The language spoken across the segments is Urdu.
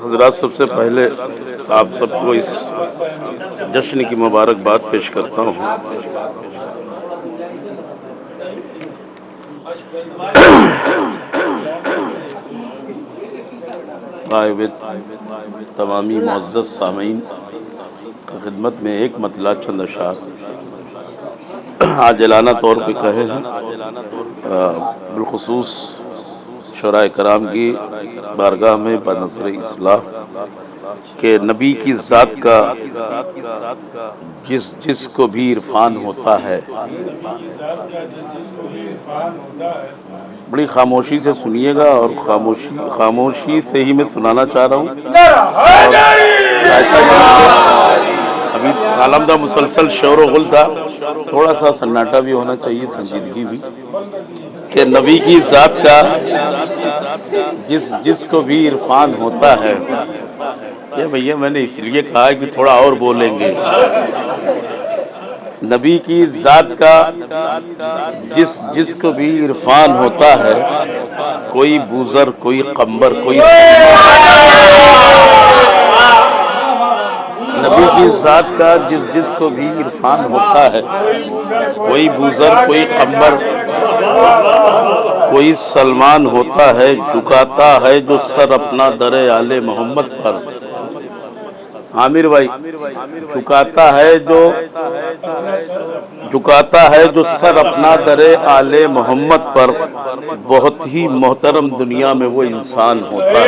حضرات، سب سے پہلے آپ سب کو اس جشن کی مبارکباد پیش کرتا ہوں۔ تمامی معزز سامعین کی خدمت میں ایک مطلع چند اشعار عاجلانہ طور پہ کہے ہیں، بالخصوص شعراء کرام کی بارگاہ میں بنظر اصلاح کہ نبی کی ذات کا جس کو بھی عرفان ہوتا ہے، بڑی خاموشی سے سنیے گا، اور خاموشی سے ہی میں سنانا چاہ رہا ہوں۔ ابھی عالمدہ مسلسل شور و غل تھا، تھوڑا سا سناٹا بھی ہونا چاہیے، سنجیدگی بھی، کہ نبی کی ذات کا جس کو بھی عرفان ہوتا ہے۔ یہ بھیا میں نے اس لیے کہا کہ تھوڑا اور بولیں گے۔ نبی کی ذات کا جس کو بھی عرفان ہوتا ہے، کوئی بوزر، کوئی قمبر، کوئی نبی کی ذات کا جس کو بھی عرفان ہوتا ہے، کوئی بوزر، کوئی قمبر، کوئی سلمان ہوتا ہے، جھکاتا ہے جو سر اپنا در آل محمد پر۔ عامر بھائی، جھکاتا ہے جو سر اپنا در آل محمد پر، بہت ہی محترم دنیا میں وہ انسان ہوتا ہے۔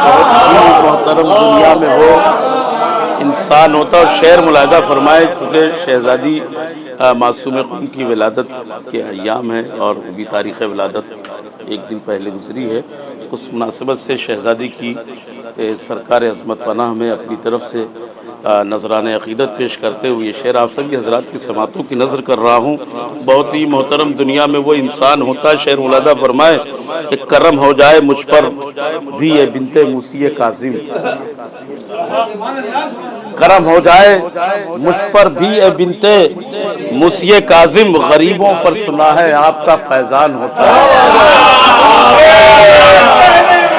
بہت ہی محترم دنیا میں وہ انسان ہوتا ہے۔ اور شعر ملاحظہ فرمائے، چونکہ شہزادی معصوم خون کی ولادت کے ایام ہیں اور بھی تاریخ ولادت ایک دن پہلے گزری ہے، اس مناسبت سے شہزادی کی سرکار عظمت پناہ میں اپنی طرف سے نذرانہ عقیدت پیش کرتے ہوئے یہ شعر آپ سبھی حضرات کی سماعتوں کی نظر کر رہا ہوں۔ بہت ہی محترم دنیا میں وہ انسان ہوتا ہے۔ شعر ملاحظہ فرمائے کہ کرم ہو جائے مجھ پر بھی اے بنت موسی کاظم، کرم ہو جائے مجھ پر بھی اے بنت موسی کاظم، غریبوں پر سنا ہے آپ کا فیضان ہوتا ہے۔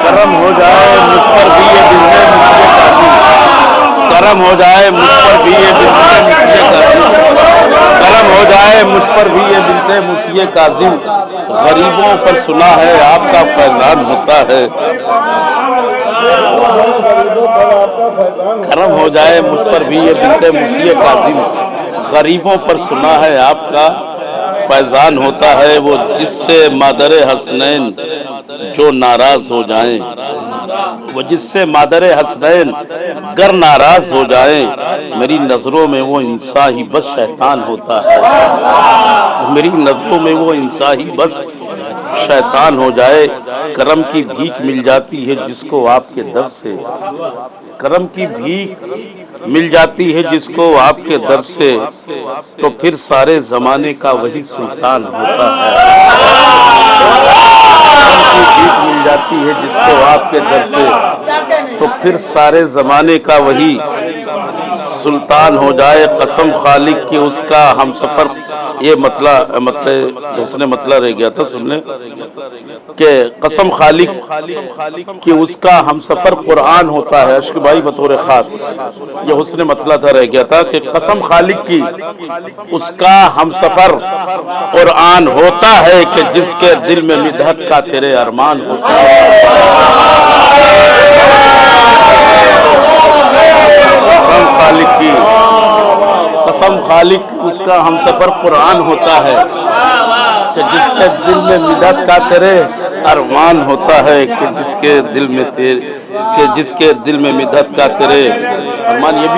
کرم ہو جائے مجھ پر بھی اے بنت موسی کاظم، کرم ہو جائے مجھ پر بھی اے بنت موسی کاظم، کرم ہو جائے مجھ پر بھی اے بنت موسی کاظم، غریبوں پر سنا ہے آپ کا فیضان ہوتا ہے۔ کرم ہو جائے مجھ پر بھی یہ بنت موسی کاظم، غریبوں پر سنا ہے آپ کا فیضان ہوتا ہے۔ وہ جس سے مادر حسنین جو ناراض ہو جائیں، وہ جس سے مادر حسنین گر ناراض ہو جائیں، میری نظروں میں وہ انسان ہی بس شیطان ہوتا ہے۔ میری نظروں میں وہ انسان ہی بس شیطان ہو جائے۔ کرم کی بھیک مل جاتی ہے جس کو آپ کے در سے، کرم کی بھیک مل جاتی ہے جس کو آپ کے در سے، تو پھر سارے زمانے کا وہی سلطان ہوتا ہے۔ کرم کی بھیک مل جاتی ہے جس کو آپ کے در سے، تو پھر سارے زمانے کا وہی سلطان ہو جائے۔ قسم خالق کی اس کا ہم سفر، یہ مطلب اس نے مطلب رہ گیا تھا سننے کہ قسم خالق کہ اس کا ہم سفر قرآن ہوتا ہے۔ اشک بھائی بطور خاص یہ حسن مطلب رہ گیا تھا کہ قسم خالق کی اس کا ہم سفر قرآن ہوتا ہے، کہ جس کے دل میں مدحت کا تیرے ارمان ہوتا ہے۔ قسم خالق کی، قسم خالق اس کا ہم سفر قرآن ہوتا ہے، کہ جس کے دل میں مدحت کا تیرے ارمان ہوتا ہے، کہ جس کے دل میں مدحت کا تیرے ارمان۔ یہ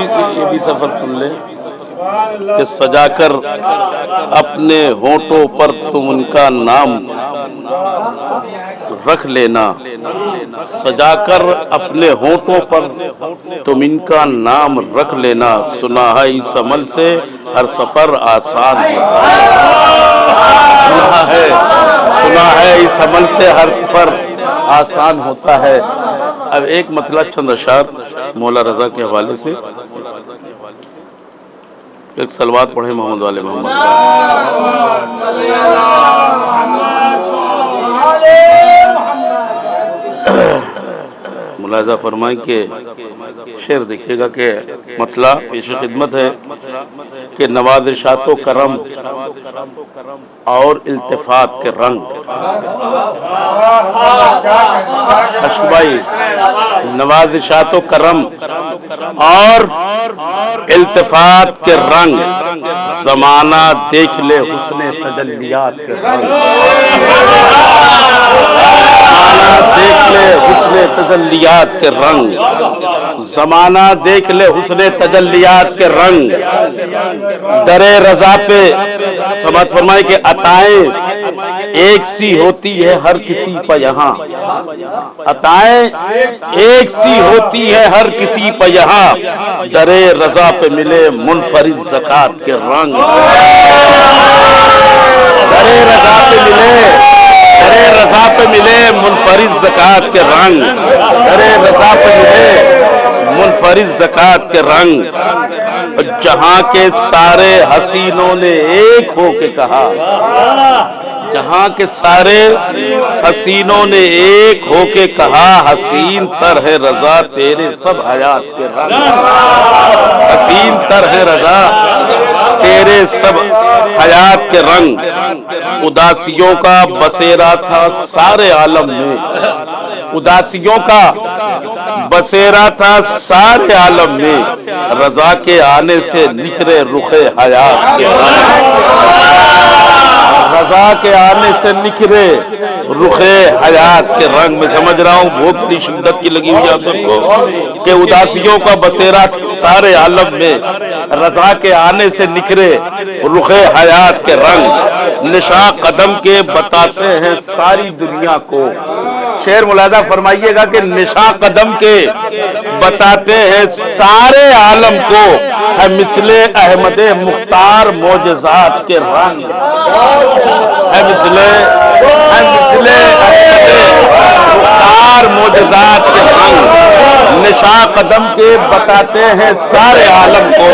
بھی سفر سن لے کہ سجا کر اپنے ہونٹوں پر تم ان کا نام رکھ لینا، سجا کر اپنے ہونٹوں پر تم ان کا نام رکھ لینا، سنا ہے اس عمل سے ہر سفر آسان ہوتا ہے۔ سنا ہے اس عمل سے ہر سفر آسان ہوتا ہے۔ اب ایک مطلب چند اشعار مولا رضا کے حوالے سے، ایک صلوات پڑھیں محمد والے محمد۔ ملاحظہ فرمائیں کہ شعر دیکھیے گا کہ مطلع پیش خدمت ہے کہ نوازشات و کرم اور التفات کے رنگ. اشک بھائی، نوازشات و کرم اور التفات کے رنگ، زمانہ دیکھ لے حسن تجلیات کے رنگ. دیکھ لے حسن تجلیات کے رنگ، زمانہ دیکھ لے حسن تجلیات کے رنگ. در رضا پہ سماعت فرمائے کہ عطائیں ایک سی ہوتی ہے ہر کسی پہ یہاں. عطائیں ایک سی ہوتی ہے ہر کسی پہ یہاں، در رضا پہ ملے منفرد زکات کے رنگ. در رضا پہ ملے، در رضا پہ ملے منفرد زکات کے رنگ. در رضا پہ ملے منفرد زکات کے رنگ. جہاں کے سارے حسینوں نے ایک ہو کے کہا، جہاں کے سارے حسینوں نے ایک ہو کے کہا، حسین تر ہے رضا تیرے سب حیات کے رنگ. حسین تر ہے رضا تیرے سب حیات کے رنگ. اداسیوں کا بسیرا تھا سارے عالم میں، اداسیوں کا بسیرا تھا سارے عالم میں، رضا کے آنے سے نکھرے رخ حیات کے رنگ. رضا کے آنے سے نکھرے رخ حیات کے رنگ. میں سمجھ رہا ہوں بہت بڑی شدت کی لگی ہوئی آپ سب کو کہ اداسیوں کا بسیرا سارے عالم میں، رضا کے آنے سے نکھرے رخ حیات کے رنگ. نشاں قدم کے بتاتے ہیں ساری دنیا کو. شعر ملاحظہ فرمائیے گا کہ نشاں قدم کے بتاتے ہیں سارے عالم کو، ہے مثل احمد مختار معجزات کے رنگ. ہے مثل احمد مختار معجزات کے رنگ. نشاں قدم کے بتاتے ہیں سارے عالم کو،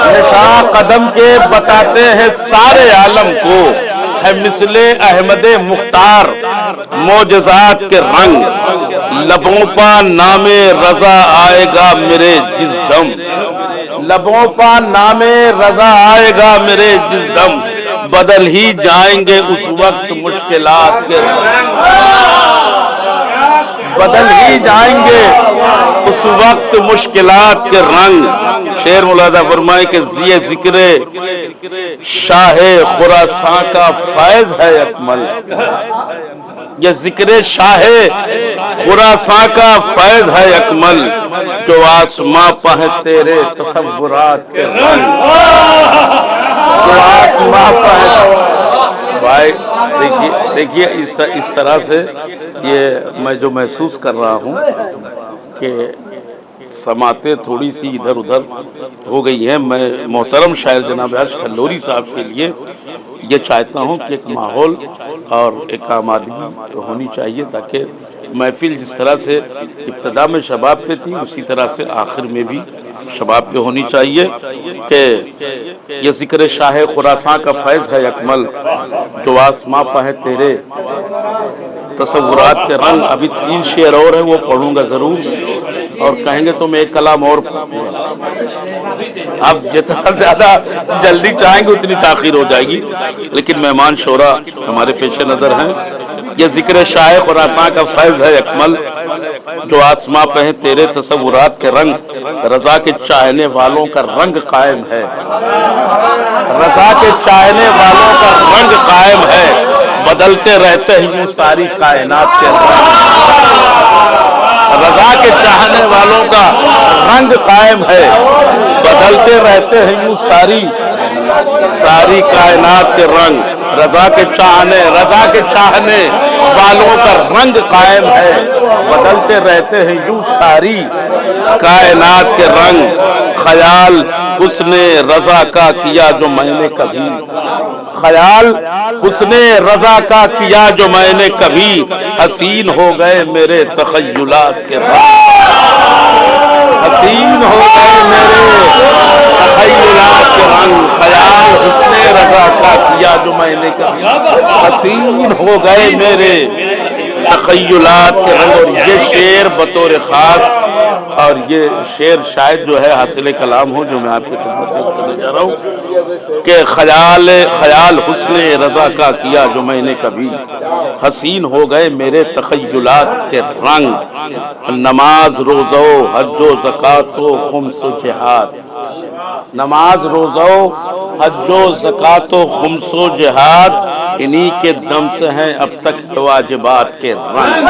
نشاں قدم کے بتاتے ہیں سارے عالم کو، ہے مثل احمد مختار معجزات کے رنگ. لبوں پا نام رضا آئے گا میرے جس دم، لبوں پا نام رضا آئے گا میرے جس دم، بدل ہی جائیں گے اس وقت مشکلات کے رنگ. بدل ہی جائیں گے اس وقت مشکلات کے رنگ. شعر ملاحظہ فرمائے کہ یہ ذکر شاہ خراساں کا فیض ہے اکمل. یہ ذکر شاہ خراساں کا فیض ہے اکمل، جو آسماں پہ ہے تیرے تصورات کے رنگ. جو آسماں پہ ہے. بھائی دیکھیے اس طرح سے یہ میں جو محسوس کر رہا ہوں کہ سماعتیں تھوڑی سی ادھر ادھر ہو گئی ہیں. میں محترم شاعر جناب ارشد کھلوری صاحب کے لیے یہ چاہتا ہوں کہ ایک ماحول اور ایک آمادگی ہونی چاہیے تاکہ محفل جس طرح سے ابتدا میں شباب پہ تھی اسی طرح سے آخر میں بھی شباب پہ ہونی چاہیے. کہ یہ ذکر شاہ خراساں کا فیض ہے اکمل، جو آسماں پہ ہے تیرے تصورات کے رنگ. ابھی 3 شعر اور ہیں وہ پڑھوں گا ضرور، اور کہیں گے تو میں ایک کلام اور آپ جتنا زیادہ جلدی چاہیں گے اتنی تاخیر ہو جائے گی، لیکن مہمان شورا ہمارے پیش نظر ہیں. یہ ذکر شاہ خراساں کا فیض ہے اکمل، جو آسماں پہ ہیں تیرے تصورات کے رنگ. رضا کے چاہنے والوں کا رنگ قائم ہے، رضا کے چاہنے والوں کا رنگ قائم ہے، بدلتے رہتے ہیں یوں ساری کائنات کے رنگ. رضا کے چاہنے والوں کا رنگ قائم ہے، بدلتے رہتے ہیں یوں ساری کائنات کے رنگ. رضا کے چاہنے والوں کا رنگ قائم ہے، بدلتے رہتے ہیں یوں ساری کائنات کے رنگ. خیال حسن رضا کا کیا جو میں نے کبھی، خیال حسن رضا کا کیا جو میں نے کبھی، حسین ہو گئے میرے تخیلات کے رنگ. حسین ہو گئے میرے تخیلات کے رنگ. خیال حسن رضا کا کیا جو میں نے کبھی، حسین ہو گئے میرے تخیلات کے رنگ. اور یہ شعر بطور خاص، اور یہ شعر شاید جو ہے حاصل کلام ہو جو میں آپ کی خدمت پیش کرنے جا رہا ہوں کہ خیال حسن رضا کا کیا جو میں نے کبھی، حسین ہو گئے میرے تخیلات کے رنگ، نماز روزہ و حج و زکوٰۃ و خمس و جہاد، نماز روزہ و حج و زکوٰۃ و خمس و جہاد، انہی کے دم سے ہیں اب تک واجبات کے رنگ۔